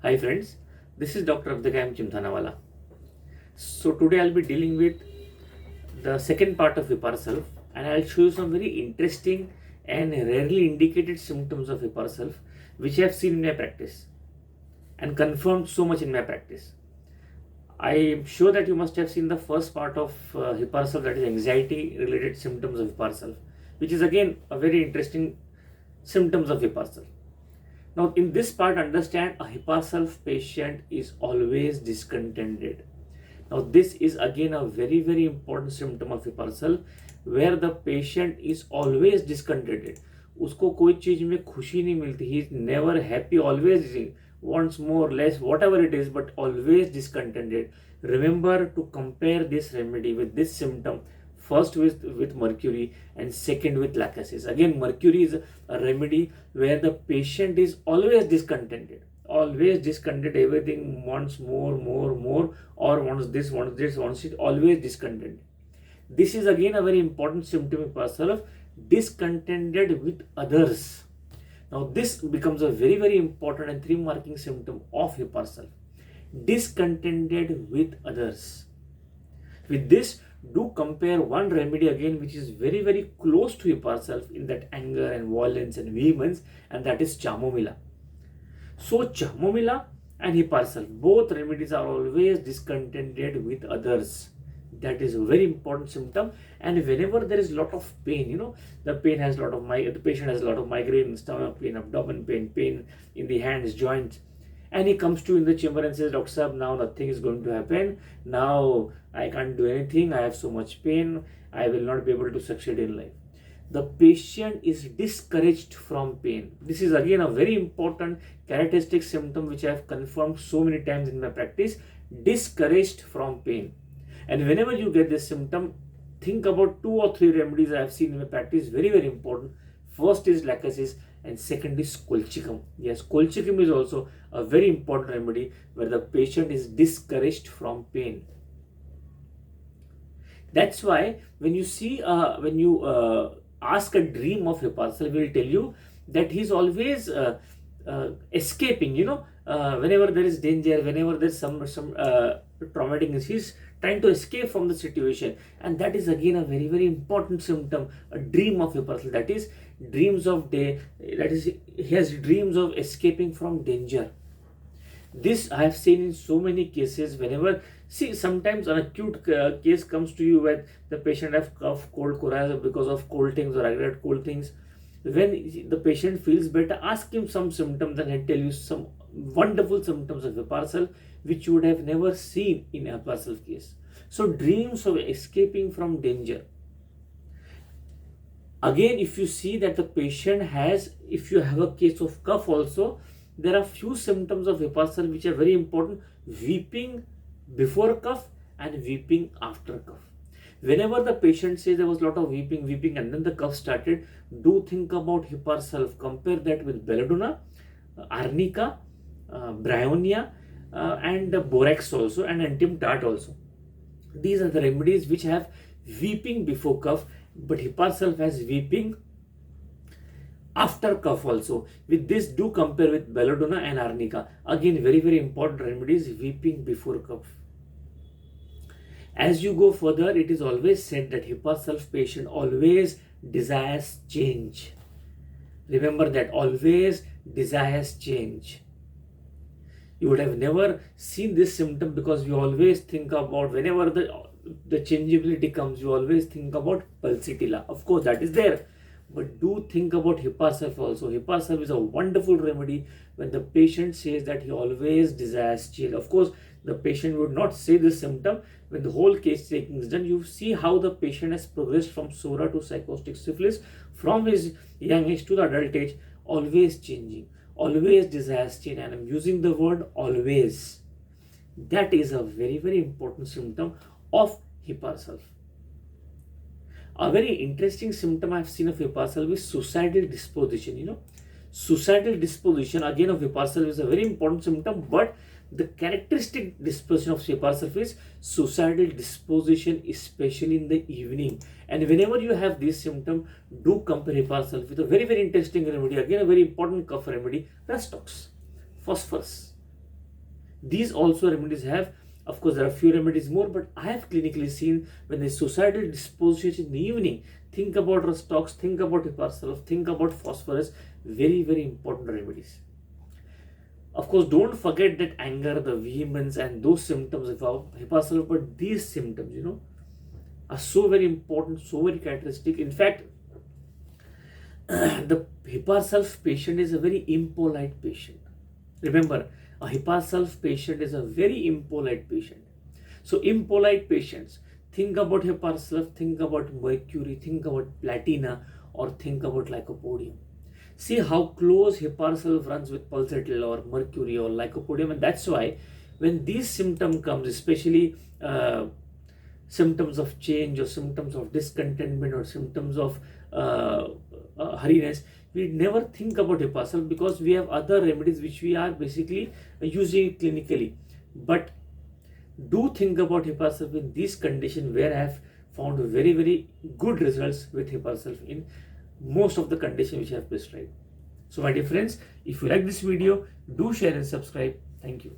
Hi friends, this is Dr. Abdequaem Chimthanawala. So today I'll be dealing with the second part of HEPAR SULPH, and I'll show you some very interesting and rarely indicated symptoms of HEPAR SULPH which I have seen in my practice and confirmed so much in my practice. I am sure that you must have seen the first part of HEPAR SULPH, that is anxiety related symptoms of HEPAR SULPH, which is again a very interesting symptoms of HEPAR SULPH. Now, in this part, understand a HEPAR SULPH patient is always discontented. Now, this is again a very important symptom of HEPAR SULPH, where the patient is always discontented. उसको कोई चीज में खुशी नहीं मिलती. He is never happy, always wants more, less, whatever it is, but always discontented. Remember to compare this remedy with this symptom. First with mercury and second with lachesis. Again, mercury is a remedy where the patient is always discontented. Everything wants more, or wants this, wants it, always discontented. This is again a very important symptom of HEPAR SULPH, discontented with others. Now this becomes a very important and three marking symptom of HEPAR SULPH. Discontented with others. With this, do compare one remedy again which is very close to HEPAR SULPH in that anger and violence and vehemence, and that is chamomilla. So chamomilla and HEPAR SULPH, both remedies are always discontented with others. That is a very important symptom. And whenever there is a lot of pain, the patient has a lot of migraine, stomach pain, abdomen pain, pain in the hands, joints, and he comes to you in the chamber and says, Dr. Sahab, now nothing is going to happen. Now I can't do anything. I have so much pain. I will not be able to succeed in life. The patient is discouraged from pain. This is again a very important characteristic symptom which I have confirmed so many times in my practice. Discouraged from pain. And whenever you get this symptom, think about 2 or 3 remedies I have seen in my practice. Very important. First is lachesis and second is colchicum. Yes, colchicum is also a very important remedy where the patient is discouraged from pain. That's why when you see, when you ask a dream of HEPAR SULPH, will tell you that he's always escaping. Whenever there is danger, whenever there's some traumatic, he's trying to escape from the situation, and that is again a very important symptom. A dream of HEPAR SULPH, that is dreams of day. That is, he has dreams of escaping from danger. This I have seen in so many cases. Whenever, see, sometimes an acute case comes to you where the patient have cough, cold, coryza because of cold things or aggravated cold things. When the patient feels better, ask him some symptoms and he'll tell you some wonderful symptoms of HEPAR SULPH which you would have never seen in a HEPAR SULPH case. So dreams of escaping from danger. Again, if you see that the patient has, if you have a case of cough also, there are few symptoms of HEPAR SULPH which are very important. Weeping before cough and weeping after cough. Whenever the patient says there was a lot of weeping and then the cough started, do think about HEPAR SULPH. Compare that with belladonna, arnica, bryonia, and borax also, and antium tart also. These are the remedies which have weeping before cough, but HEPAR SULPH has weeping after cough also. With this, do compare with belladonna and arnica. Again, very important remedies, weeping before cough. As you go further, it is always said that HEPAR SULPH patient always desires change. Remember that, always desires change. You would have never seen this symptom because you always think about, whenever the changeability comes, you always think about pulsatilla. Of course, that is there. But do think about HEPAR SULPH also. HEPAR SULPH is a wonderful remedy when the patient says that he always desires change. Of course, the patient would not say this symptom. When the whole case taking is done, you see how the patient has progressed from SORA to psychotic syphilis, from his young age to the adult age, always changing, always desires change. And I'm using the word always. That is a very important symptom of HEPAR SULPH. A very interesting symptom I've seen of HEPAR SULPH is suicidal disposition. Suicidal disposition again of HEPAR SULPH is a very important symptom, but the characteristic disposition of HEPAR SULPH is suicidal disposition, especially in the evening. And whenever you have this symptom, do compare HEPAR SULPH with a very interesting remedy, again a very important cough remedy, Rustox, phosphorus. These also remedies have, of course, there are few remedies more, but I have clinically seen when the suicidal disposition in the evening, think about Rustox, think about HEPAR sulph, think about phosphorus, very, very important remedies. Of course, don't forget that anger, the vehemence, and those symptoms of HEPAR sulph, but these symptoms, are so very important, so very characteristic. In fact, the HEPAR sulph patient is a very impolite patient. Remember, a HEPAR sulph patient is a very impolite patient. So impolite patients, think about HEPAR sulph, think about mercury, think about platina, or think about lycopodium. See how close HEPAR sulph runs with pulsatile or mercury or lycopodium, and that's why when these symptoms comes, especially symptoms of change or symptoms of discontentment or symptoms of hurriness, we never think about HEPAR sulph because we have other remedies which we are basically using clinically. But do think about HEPAR sulph in this condition where I have found very, very good results with HEPAR sulph in most of the conditions which I have prescribed. So my dear friends, if you like this video, do share and subscribe. Thank you.